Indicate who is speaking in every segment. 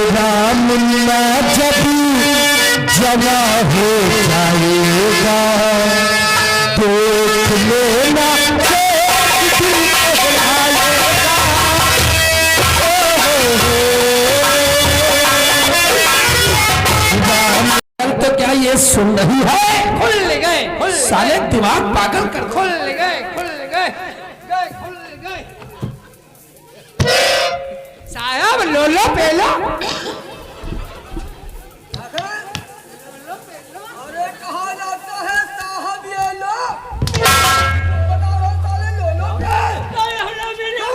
Speaker 1: मुल्ला जब जवा हो जाएगा देख लेना तो क्या ये सुन रही है?
Speaker 2: खुल गए
Speaker 1: साले दिमाग पागल कर
Speaker 2: खुल गए साहब लोलो पेलो।
Speaker 3: अरे कहा जाता है साहब ये लो साले लोलो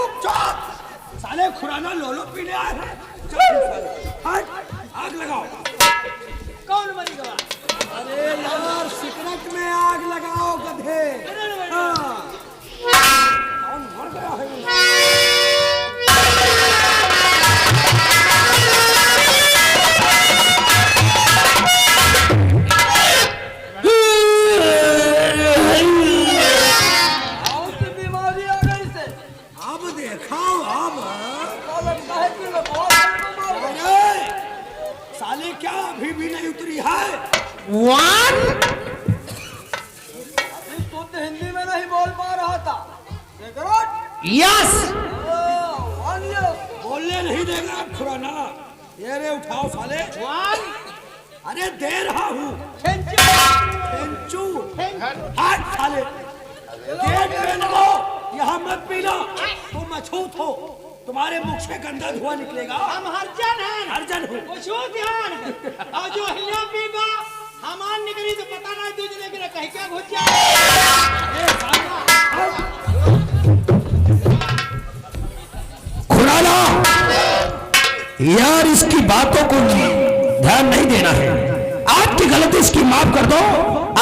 Speaker 1: साले खुराना लोलो पीने आए हैं। आग लगाओ।
Speaker 2: कौन मरी गवा?
Speaker 3: अरे यार सिगरेट में आग लगाओ गधे। हाँ। कौन मर गया है?
Speaker 1: क्या अभी भी नहीं उतरी है?
Speaker 2: वन
Speaker 3: शुद्ध हिंदी में नहीं बोल पा रहा था।
Speaker 2: यस
Speaker 1: बोलने नहीं देगा खुराना। ये रे उठाओ साले।
Speaker 2: वन
Speaker 1: अरे दे रहा हूँ। हाथ साले गेट पे लगो। यहाँ मत पीना। तुम अछूत हो। तुम्हारे मुख से गंदा धुआं निकलेगा।
Speaker 2: हम हरजन
Speaker 1: हूँ।
Speaker 2: कुछो ध्यान और जो हिया पीबा हमान निकली तो पता नहीं दूसरे के कहीं क्या घुस जाए।
Speaker 1: खुराना यार इसकी बातों को ध्यान नहीं देना है। आज की गलती इसकी माफ कर दो।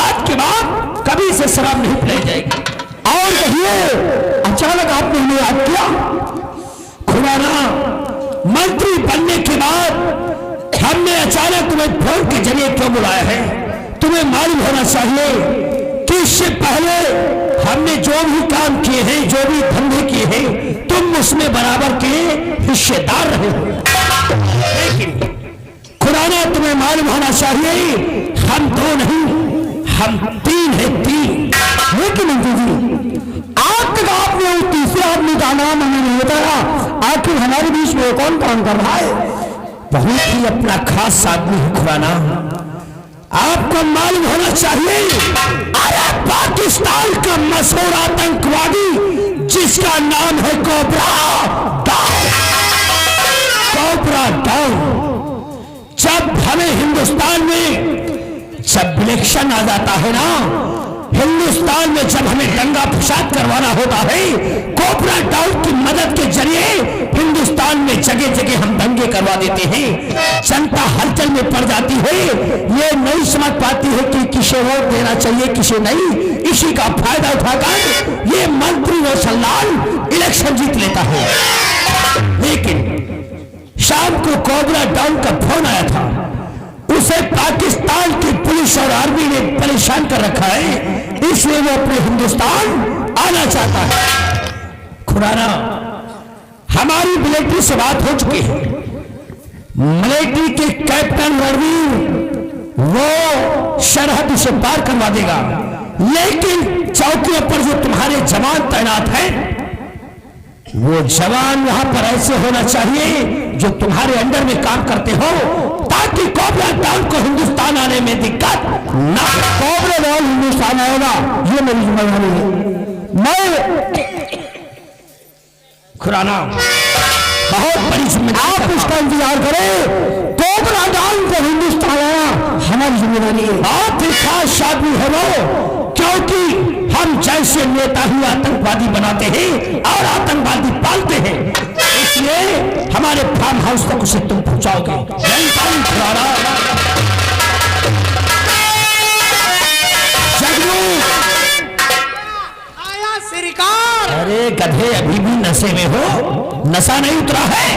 Speaker 1: आज के बाद कभी इसे शराब नहीं पिलाई जाएगी। और कहिए अचानक आपने हमें याद किया? खुराना मंत्री बनने के बाद हमने अचानक तुम्हें फोन के जरिए क्यों बुलाया है? तुम्हें मालूम होना चाहिए कि इससे पहले हमने जो भी काम किए हैं, जो भी धंधे किए हैं, तुम उसमें बराबर के हिस्सेदार रहे हो। लेकिन खुराना तुम्हें मालूम होना चाहिए हम दो नहीं, हम तीन हैं, तीन। लेकिन मंत्री जी आज तक आपने उस तीसरे आदमी का नाम हमें नहीं बताया। आखिर हमारे बीच में कौन काम कर रहा है? बहुत ही अपना खास आदमी है खुराना। आपको मालूम होना चाहिए अरे पाकिस्तान का मशहूर आतंकवादी जिसका नाम है कोबरा डाउन। जब हमें हिंदुस्तान में जब इलेक्शन आ जाता है ना, हिंदुस्तान में जब हमें दंगा फसाद करवाना होता है, कोबरा डाउन की मदद के जरिए हिंदुस्तान में जगह जगह हम दंगे करवा देते हैं। जनता हलचल में पड़ जाती है। ये नहीं समझ पाती है कि किसे वोट देना चाहिए किसे नहीं। इसी का फायदा उठाकर ये मंत्री रोशनलाल इलेक्शन जीत लेता है। लेकिन शाम को कोबरा डाउन का फोन आया था। उसे पाकिस्तान की पुलिस और आर्मी ने परेशान कर रखा है, इसलिए वो अपने हिंदुस्तान आना चाहता है। खुराना हमारी मिलिट्री से बात हो चुकी है। मिलिट्री के कैप्टन रणवीर वो सरहद उसे पार करवा देगा। लेकिन चौकियों पर जो तुम्हारे जवान तैनात हैं, वो जवान वहां पर ऐसे होना चाहिए जो तुम्हारे अंडर में काम करते हो, ताकि कोबरा डाउन को हिंदुस्तान आने में दिक्कत ना। कोबरा डाउन हिंदुस्तान आएगा ये मेरी जिम्मेदारी है। मैं खुराना बहुत बड़ी जिम्मेदारी। आप उसका इंतजार करें। कोबरा डाउन को हिंदुस्तान आना हमारी जिम्मेदारी है। बहुत ही खास आदमी है वो, क्योंकि हम जैसे नेता ही आतंकवादी बनाते हैं और आतंकवादी पालते हैं, इसलिए हमारे फार्म हाउस तक उसे तुम पहुंचाओगे।
Speaker 2: आया सरकार।
Speaker 1: अरे गधे अभी भी नशे में हो? नशा नहीं उतरा है?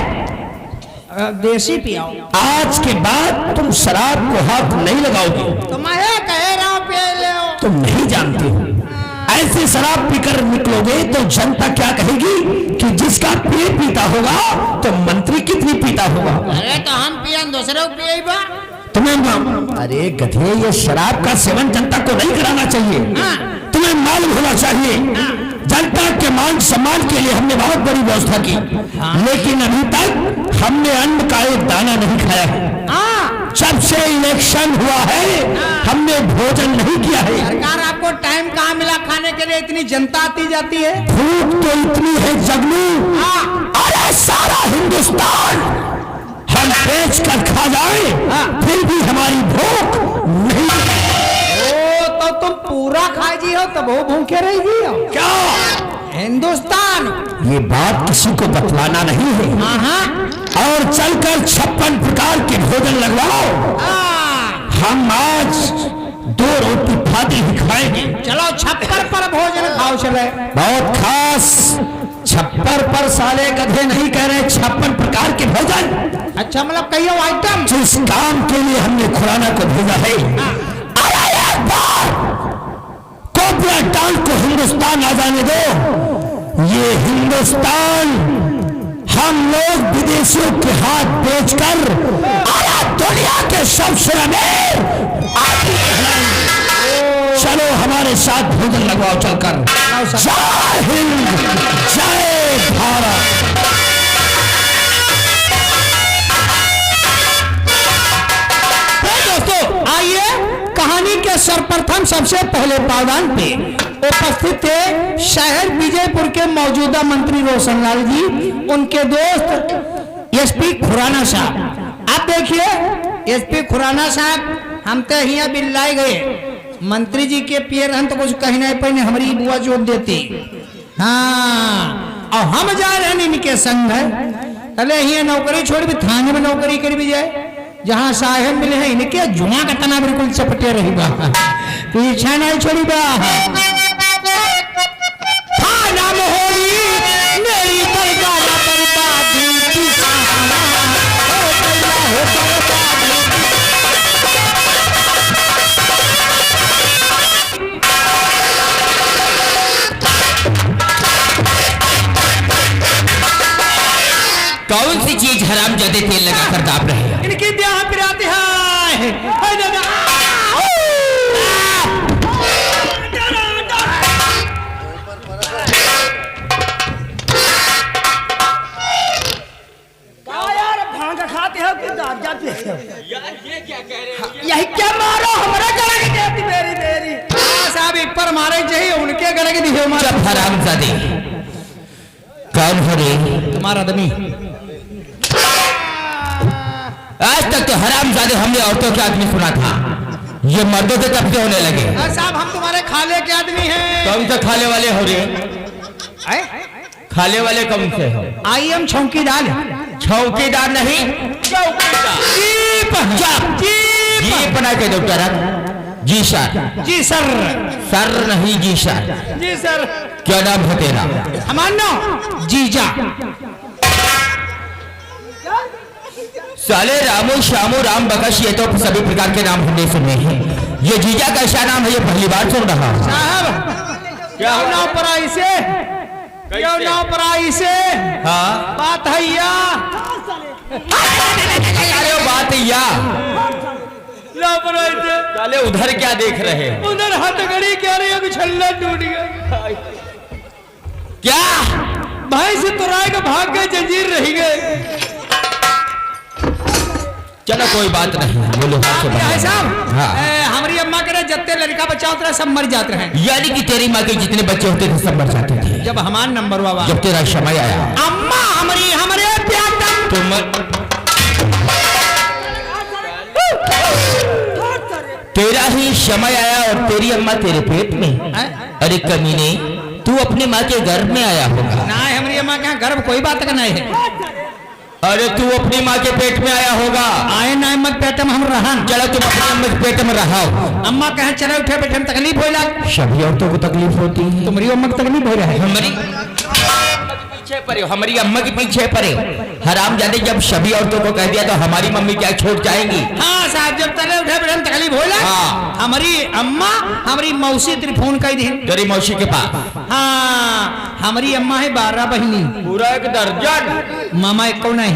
Speaker 2: देसी पियाओ।
Speaker 1: आज के बाद तुम शराब को हाथ नहीं लगाओगे।
Speaker 2: तो मैं कह रहा हूं पी लो।
Speaker 1: तुम नहीं जानते हो ऐसी शराब पीकर निकलोगे तो जनता क्या कहेगी कि जिसका पेट पीता होगा तो मंत्री कितनी पीता होगा।
Speaker 2: अरे तो हम पियन दूसरे को पिए बा।
Speaker 1: तुम्हें अरे गधे, ये शराब का सेवन जनता को नहीं कराना चाहिए। तुम्हें मालूम होना चाहिए जनता के मान सम्मान के लिए हमने बहुत बड़ी व्यवस्था की, लेकिन अभी तक हमने अन्न का एक दाना नहीं खाया है। जब से इलेक्शन हुआ है हमने भोजन नहीं किया है।
Speaker 2: सरकार आपको टाइम कहाँ मिला खाने के लिए, इतनी जनता आती जाती है।
Speaker 1: भूख तो इतनी है जगनू, अरे सारा हिंदुस्तान हम बेच कर खा जाए फिर भी हमारी भूख नहीं।
Speaker 2: ओ तो तुम पूरा खाई जी हो तब वो भूखे रही जी हो
Speaker 1: क्या
Speaker 2: हिंदुस्तान?
Speaker 1: ये बात किसी को बतलाना नहीं है। और चलकर 56 प्रकार के भोजन लगवाओ। हम आज 2 रोटी फादी ही खाएंगे।
Speaker 2: चलो 56 पर भोजन खाओ चले।
Speaker 1: बहुत खास 56 पर साले गधे नहीं कह रहे, 56 प्रकार के भोजन।
Speaker 2: अच्छा मतलब कहियो आइटम
Speaker 1: जिस काम के लिए हमने खुराना को भेजा है, अरे एक बार कोबरा टांग को हिंदुस्तान आ जाने दो। ये हिंदुस्तान हम लोग विदेशियों के हाथ बेचकर आया दुनिया के सबसे अमीर आदमी कहलाएंगे। चलो हमारे साथ भोजन लगवाओ चलकर। जय हिंद, जय भारत।
Speaker 2: दोस्तों आइए, कहानी के सर्वप्रथम सबसे पहले पावदान पे उपस्थित थे शहर विजयपुर के मौजूदा मंत्री रोशनलाल जी, उनके दोस्त एसपी खुराना साहब। आप देखिए एसपी खुराना साहब हम तो यहाँ बिल्लाई गए, मंत्री जी के पियर हम तो कुछ कहने पहले हमारी बुआ जोत देती। हाँ और हम जा रहे हैं इनके संग है, अरे यहाँ नौकरी छोड़ भी थाने में नौकरी कर भी जाए, जहाँ साहेब मिले हैं इनके जुआ का तना बिल्कुल चपटे रही बा, पीछा नहीं छोड़ी बा। नाम होली मेरी बरगाना बर्बादी की सहारा, हो गया हो बर्बादी।
Speaker 4: कौन सी चीज हरामजादे तेल लगाकर दाब रहे हैं?
Speaker 2: इनकी ब्याह पिराती है।
Speaker 3: यही क्या मारो हमारे गले की देती मेरी मेरी।
Speaker 2: साहब एक पर मारे चाहिए उनके गले के दिखे मारे।
Speaker 4: जब हरामजादे कौन हो रे?
Speaker 2: तुम्हारा आदमी।
Speaker 4: आज तक तो हरामजादे हमने औरतों के आदमी सुना था, ये मर्दों के कब्जे होने लगे।
Speaker 2: साहब हम तुम्हारे खाले के आदमी हैं।
Speaker 4: कौन सा खाले वाले हो रे? खाले वाले कौन से हो?
Speaker 2: आई एम चौकीदार।
Speaker 4: चौकीदार नहीं, चौकीदार। जीप बना के डॉक्टर जी सर।
Speaker 2: जी सर।
Speaker 4: सर नहीं जी सर।
Speaker 2: जी सर।
Speaker 4: क्या नाम है तेरा?
Speaker 2: हमारा नाम जीजा।
Speaker 4: साले रामू श्यामू राम बकश ये तो सभी प्रकार के नाम हमने सुने हैं, ये जीजा का क्या नाम है ये पहली बार सुन रहा हूँ।
Speaker 2: साहब क्या नाम पर आई से? क्या नाम पर आई से?
Speaker 4: हाँ
Speaker 2: बात है या
Speaker 4: अरे बात या साले उधर क्या देख रहे हैं?
Speaker 2: उधर हथकड़ी क्या रही है, छल्ला टूट गया।
Speaker 4: क्या
Speaker 2: भाई से तो राय का भाग गए, जंजीर रही गए।
Speaker 4: चलो कोई बात नहीं, बोलो।
Speaker 2: साहब
Speaker 4: हाँ।
Speaker 2: हमारी अम्मा के जत्ते लड़का बच्चा होता है सब मर जाते हैं।
Speaker 4: यानी कि तेरी माँ के जितने बच्चे होते थे सब मर जाते थे
Speaker 2: जब हमारा नंबर हुआ,
Speaker 4: जब तेरा समय आया।
Speaker 2: अम्मा हमारी हमारे
Speaker 4: तेरा ही समय आया और तेरी अम्मा तेरे पेट में। अरे कमीने, तू अपनी माँ के गर्भ में आया होगा
Speaker 2: ना? हमारी अम्मा के गर्भ कोई बात का नहीं है।
Speaker 4: अरे तू अपनी माँ के पेट में आया होगा।
Speaker 2: आए ना मत पेट में हम रहा।
Speaker 4: चलो तुम अपनी अम्मा के पेट में रहो।
Speaker 2: अम्मा कहे चले उठे बैठे में तकलीफ हो लग।
Speaker 4: सभी औरतों को तकलीफ होती है,
Speaker 2: तुम्हारी अम्मा को तकलीफ हो रहा है।
Speaker 4: हमारी पीछे पड़े हो, हमारी अम्मा के पीछे पड़े हो। हरामजादे जब सभी औरतों को कह दिया तो हमारी मम्मी क्या छोड़ जाएंगी?
Speaker 2: हाँ साहब, जब तले उठे बड़े तकलीफ होला।
Speaker 4: हाँ।
Speaker 2: हमारी अम्मा हमारी मौसी त्रिफोन कह दी।
Speaker 4: तेरी मौसी के पास
Speaker 2: हाँ, हमारी अम्मा है 12 बहनी,
Speaker 4: पूरा एक दर्जन।
Speaker 2: मामा एक कौन है।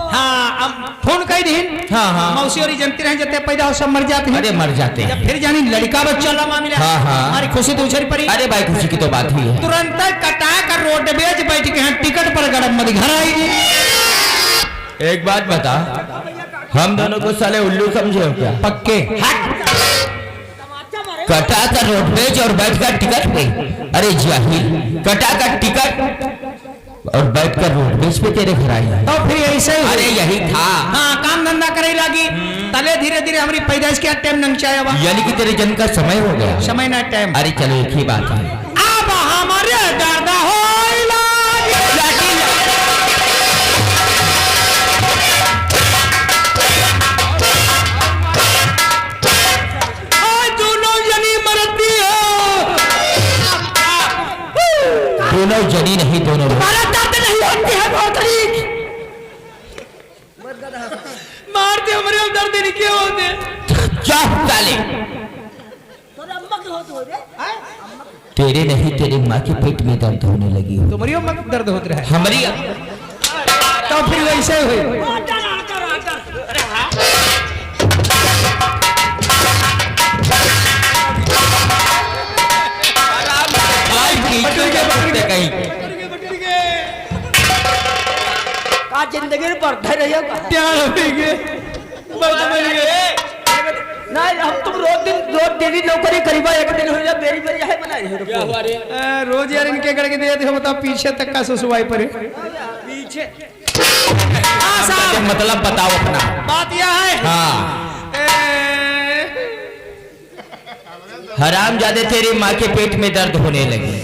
Speaker 2: हाँ, अब फोन कह दी।
Speaker 4: हाँ, हाँ।
Speaker 2: मौसी और जनती रहे जते पैदा हो सब मर जाते हैं।
Speaker 4: अरे मर जाते हैं।
Speaker 2: जब फिर जानी लड़का बच्चा ला मामला।
Speaker 4: हाँ, हाँ।
Speaker 2: हमारी खुशी तो उछल पड़ी।
Speaker 4: अरे भाई खुशी की तो बात ही है।
Speaker 2: तुरंत कटा कर रोडवेज बैठ के यहाँ टिकट पर गड़म मत घर आई।
Speaker 4: एक बात बता, हम दोनों को साले उल्लू समझे हो क्या?
Speaker 2: पक्के
Speaker 4: कटा कर रोडवेज और बैठ कर टिकट पे? अरे जाहिल, कटा कर टिकट और बैठ कर रोडवेज पे तेरे घर आई।
Speaker 2: तो फिर ऐसे ही।
Speaker 4: अरे यही था।
Speaker 2: हाँ, काम धंधा करे लगी तले धीरे धीरे हमारी पैदाइश के टाइम नंचाया हुआ।
Speaker 4: यानी कि तेरे जन्म का समय हो गया।
Speaker 2: समय ना टाइम।
Speaker 4: अरे चलो एक ही बात है।
Speaker 2: अब हमारे दादा हो
Speaker 4: दोनों जनी नहीं, दोनों
Speaker 2: दर्द नहीं होती है मारते हमारे हम दर्द नहीं क्यों होते।
Speaker 4: चाले तेरे नहीं, तेरी माँ के पेट में दर्द होने लगी हो।
Speaker 2: तुम्हारी अम्मा को दर्द होता है।
Speaker 4: हमारी
Speaker 2: तो फिर वैसे हुई।
Speaker 4: कहीं
Speaker 3: का जिंदगी पर धैर्य रहियो का
Speaker 2: प्यार होंगे
Speaker 3: नहीं, हम तुम रोज डेली नौकरी करीबा एक दिन हो जा मेरी मेरी है बना रही हो।
Speaker 2: रोज यार इनके करके दे हो, बताओ पीछे तक का सुसुवाई पर
Speaker 3: पीछे
Speaker 4: मतलब बताओ अपना।
Speaker 2: बात यह है।
Speaker 4: हाँ, हरामजादे तेरी माँ के पेट में दर्द होने लगे।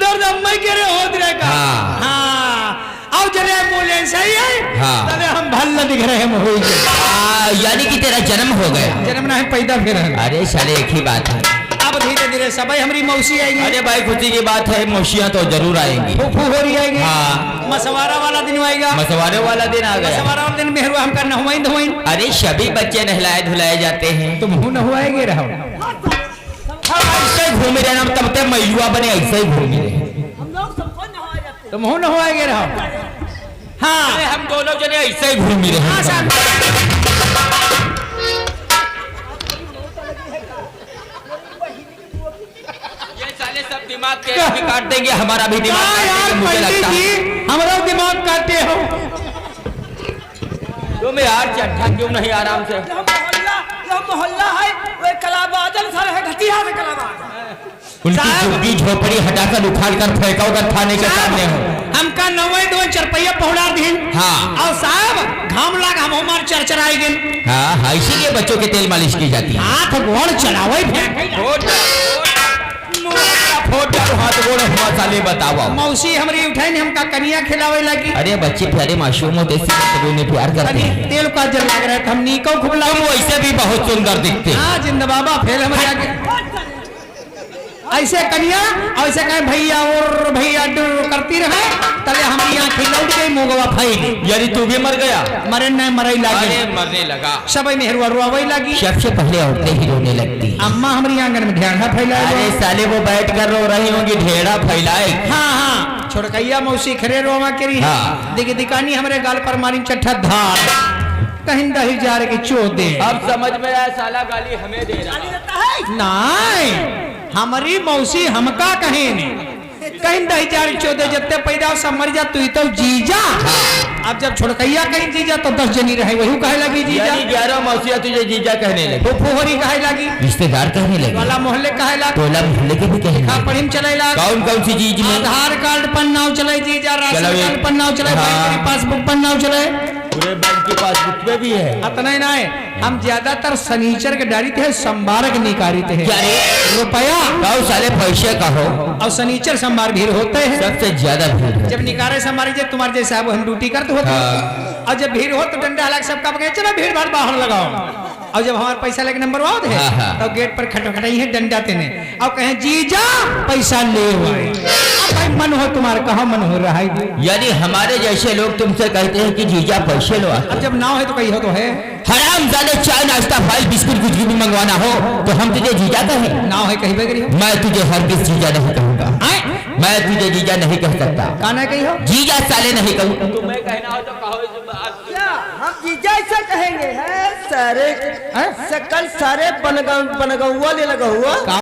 Speaker 2: दर्द अम्मा के रे होत रहेगा।
Speaker 4: हाँ।
Speaker 2: हाँ, अब जरे बोले सही है।
Speaker 4: हाँ।
Speaker 2: तबे हम भल्ला दिख रहे हम हो गए।
Speaker 4: यानी कि तेरा जन्म हो गया।
Speaker 2: जन्म ना है पैदा फिर है।
Speaker 4: अरे साले एक ही बात है।
Speaker 2: अब धीरे धीरे सब हमारी मौसी आएगी।
Speaker 4: अरे भाई खुशी की बात है, मौसियाँ तो जरूर आएंगी।
Speaker 2: फूफू हो रही आएगी।
Speaker 4: हाँ।
Speaker 2: मसवारा वाला दिन आएगा।
Speaker 4: मसवारे वाला दिन आ गया।
Speaker 2: मसवारा वाला दिन मेहरवा हम करना हुआ धोई।
Speaker 4: अरे सभी बच्चे नहलाए धुलाए जाते हैं।
Speaker 2: तुम हूं न हुआएगे रहो।
Speaker 4: ऐसे घूमे रहना, तब तक मैयुआ बने ऐसे ही घूमे रहे।
Speaker 3: हम लोग सबको नहा जाते
Speaker 2: तुम हूं न हुआएगे रहो। हाँ,
Speaker 4: अरे हम दोनों जने ऐसे ही घूमी रहे।
Speaker 2: हाँ साहब।
Speaker 4: ये साले सब दिमाग के भी काट देंगे, हमारा भी दिमाग
Speaker 2: हाँ
Speaker 4: काट
Speaker 2: यार
Speaker 4: देंगे, मुझे
Speaker 2: पंडित
Speaker 4: लगता है।
Speaker 2: जी, हमारा दिमाग काटे हो।
Speaker 4: तुम यार चट्टा क्यों नहीं आराम से?
Speaker 3: यह मोहल्ला है वो कलाबादल सर है घटिया से कलाबादल।
Speaker 4: उनकी झुग्गी झोपड़ी हटाकर उखाड़ कर फेंका उधर थाने के सामने हो।
Speaker 2: हमका 92 चरपैया पहुड़ा दिन।
Speaker 4: हाँ।
Speaker 2: और साहब घाम लाग हम हमार चरचराई गए।
Speaker 4: हाँ हाँ, इसीलिए बच्चों के तेल मालिश की जाती है।
Speaker 2: हाथ गोड़ चलावे फेंक।
Speaker 4: हाथ गोड़ हुआ साले बताओ।
Speaker 2: मौसी हमारी उठाई ने हमका कनिया खिलावे लगी।
Speaker 4: अरे बच्चे प्यारे मासूम होते हैं, उन्हें प्यार करते हैं।
Speaker 2: तेल का जल लग रहा है, हम नीको खुबला।
Speaker 4: तुम वैसे भी बहुत सुंदर दिखते।
Speaker 2: हाँ जिंदा बाबा फेल हम जाके ऐसे कनिया ऐसे कहे भैया और भैया करती रहे तले हमारी आंखें लौट गई मुगवा फैली।
Speaker 4: यानी तू भी मर गया?
Speaker 2: मरे न मरई लगी।
Speaker 4: अरे मरने लगा।
Speaker 2: सब मेहरुआ रुआवई लगी।
Speaker 4: सबसे पहले औरतें ही रोने लगती।
Speaker 2: अम्मा हमारी आंगन में ढेड़ा फैलाए।
Speaker 4: अरे साले वो बैठ कर रो रही होंगी, ढेड़ा फैलाए।
Speaker 2: हाँ हाँ, छोड़कैया मौसी खरे रोवा करी।
Speaker 4: हाँ।
Speaker 2: दिख दिकानी हमारे गाल पर मारी चट्ठा धार कहीं दही जा रही चोट दे।
Speaker 4: अब समझ में आया, साला गाली हमें दे रहा है।
Speaker 2: नहीं, हमारी मौसी हमका कहीं नहीं कहीं दही जा रही चोट दे। जत्ते पैदा सब मर जा तू तो जीजा। अब जब छोड़कैया कहीं जीजा तो 10 जनी रहे वही कहे लगी जीजा।
Speaker 4: 11 मौसिया तुझे जीजा कहने लगे,
Speaker 2: फुहरी कहे लगी,
Speaker 4: रिश्तेदार कहने लगे,
Speaker 2: वाला मोहल्ले कहे लगी,
Speaker 4: टोला मोहल्ले के भी कहने लगे।
Speaker 2: पढ़ी चले लगा।
Speaker 4: कौन कौन सी चीज में?
Speaker 2: आधार कार्ड पर नाव चले जीजा, राशन
Speaker 4: चलो
Speaker 2: कार्ड पर नाव चले,
Speaker 4: हाँ।
Speaker 2: बैंक की पासबुक पर नाव चले।
Speaker 4: पूरे बैंक की पासबुक में भी है।
Speaker 2: इतना ही ना है, हम ज्यादातर सनीचर के डाली थे, संबारक निकाली थे।
Speaker 4: क्या रे?
Speaker 2: रुपया
Speaker 4: कहो साले पैसे कहो।
Speaker 2: और सनीचर संबार भीड़ होते हैं।
Speaker 4: सबसे ज्यादा भीड़ है।
Speaker 2: जब निकारे संबारी जब तुम्हारे जैसे अब हम ड्यूटी करते होते
Speaker 4: हाँ।
Speaker 2: और जब भीड़ हो तो डंडा अलग सबका बगे चलो भीड़ भाड़ बाहर लगाओ। और जब हमारे पैसा लेके नंबर आओ थे
Speaker 4: हाँ, हाँ।
Speaker 2: तो गेट पर खटखटाई है डंडा तेने और कहे जीजा पैसा ले आए। अब भाई मन हो तुम्हारा, कहाँ मन हो रहा है?
Speaker 4: यानी हमारे जैसे लोग तुमसे कहते हैं कि जीजा पैसे लो।
Speaker 2: अब जब नाव है तो कही हो तो है।
Speaker 4: हराम जाने चाय नाश्ता फाइल बिस्कुट कुछ भी मंगवाना हो तो हम तुझे जीजा कहें।
Speaker 2: नाव है कही करी हो।
Speaker 4: मैं तुझे हरगिज जीजा नहीं कहूंगा।
Speaker 2: आए?
Speaker 4: मैं तुझे जीजा नहीं कह सकता।
Speaker 2: काना कही हो।
Speaker 4: जीजा साले नहीं कहूँ।
Speaker 5: तुम्हें कहना हो तो कहो।
Speaker 3: क्या हम जीजा ऐसा कहेंगे? है सारे
Speaker 2: हैं?
Speaker 3: सकल सारे बनगौआ ले लगा हुआ।